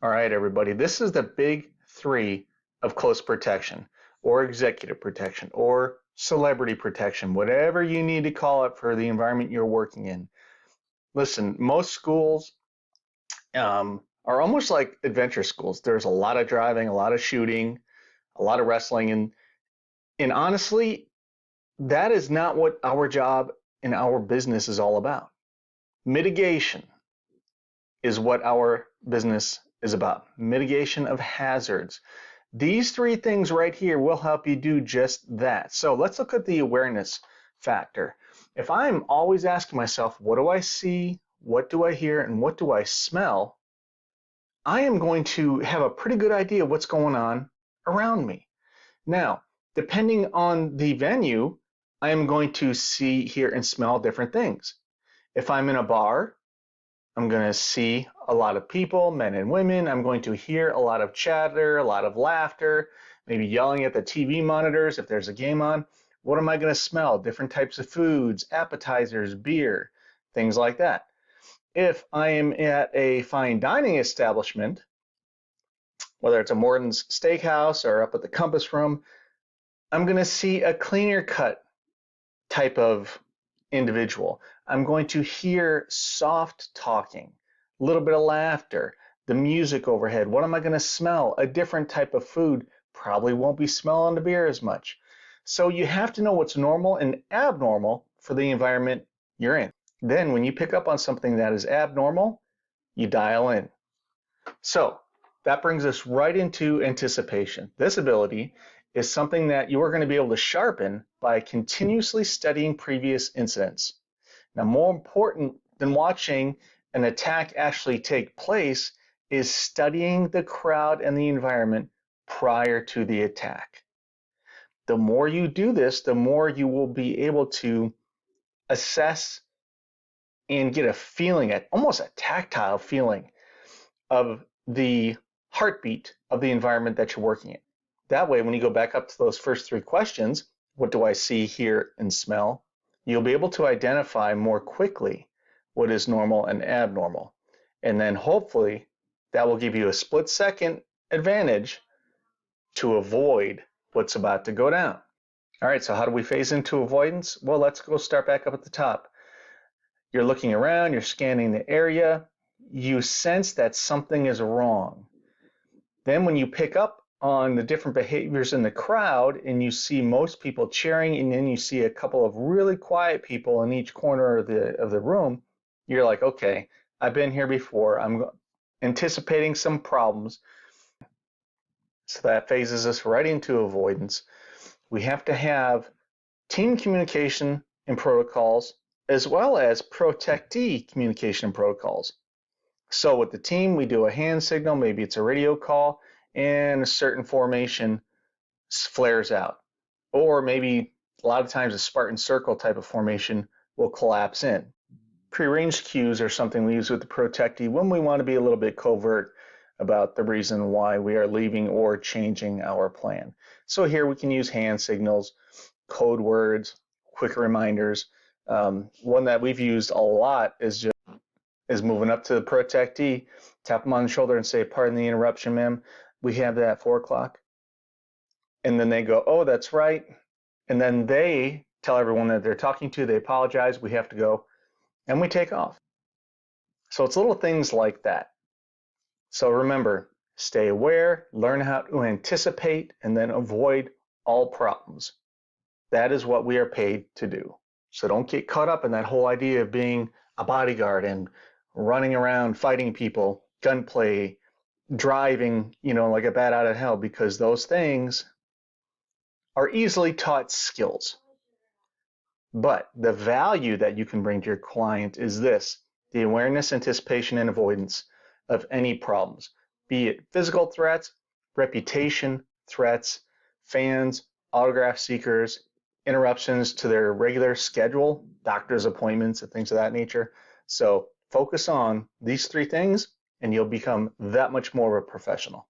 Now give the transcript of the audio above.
All right, everybody, this is the big three of close protection or executive protection or celebrity protection, whatever you need to call it for the environment you're working in. Listen, most schools are almost like adventure schools. There's a lot of driving, a lot of shooting, a lot of wrestling, and honestly, that is not what our job and our business is all about. Mitigation is what our business is about. Mitigation of hazards. These three things right here will help you do just that. So let's look at the awareness factor. If I'm always asking myself, what do I see, what do I hear, and what do I smell, I am going to have a pretty good idea of what's going on around me. Now, depending on the venue, I am going to see, hear, and smell different things. If I'm in a bar, I'm going to see a lot of people, men and women. I'm going to hear a lot of chatter, a lot of laughter, maybe yelling at the TV monitors if there's a game on. What am I going to smell? Different types of foods, appetizers, beer, things like that. If I am at a fine dining establishment, whether it's a Morton's Steakhouse or up at the Compass Room, I'm going to see a cleaner cut type of individual. I'm going to hear soft talking, a little bit of laughter, the music overhead. What am I going to smell? A different type of food. Probably won't be smelling the beer as much. So you have to know what's normal and abnormal for the environment you're in. Then when you pick up on something that is abnormal, you dial in. So that brings us right into anticipation. This ability is something that you are going to be able to sharpen by continuously studying previous incidents. Now, more important than watching an attack actually take place is studying the crowd and the environment prior to the attack. The more you do this, the more you will be able to assess and get a feeling, almost a tactile feeling of the heartbeat of the environment that you're working in. That way, when you go back up to those first three questions, what do I see, hear, and smell? You'll be able to identify more quickly what is normal and abnormal. And then hopefully that will give you a split second advantage to avoid what's about to go down. All right, so how do we phase into avoidance? Well, let's go start back up at the top. You're looking around, you're scanning the area, you sense that something is wrong. Then when you pick up on the different behaviors in the crowd and you see most people cheering and then you see a couple of really quiet people in each corner of the room, you're like, okay, I've been here before. I'm anticipating some problems. So that phases us right into avoidance. We have to have team communication and protocols as well as protectee communication and protocols. So with the team, we do a hand signal, maybe it's a radio call, and a certain formation flares out. Or maybe a lot of times a Spartan circle type of formation will collapse in. Prearranged cues are something we use with the protectee when we want to be a little bit covert about the reason why we are leaving or changing our plan. So here we can use hand signals, code words, quick reminders. One that we've used a lot is moving up to the protectee, tap them on the shoulder and say, pardon the interruption, ma'am. We have that at 4 o'clock. And then they go, oh, that's right. And then they tell everyone that they're talking to, they apologize, we have to go, and we take off. So it's little things like that. So remember, stay aware, learn how to anticipate, and then avoid all problems. That is what we are paid to do. So don't get caught up in that whole idea of being a bodyguard and running around fighting people, gunplay, driving, like a bat out of hell, because those things are easily taught skills. But the value that you can bring to your client is this: the awareness, anticipation, and avoidance of any problems, be it physical threats, reputation threats, fans, autograph seekers, interruptions to their regular schedule, doctor's appointments, and things of that nature. So focus on these three things and you'll become that much more of a professional.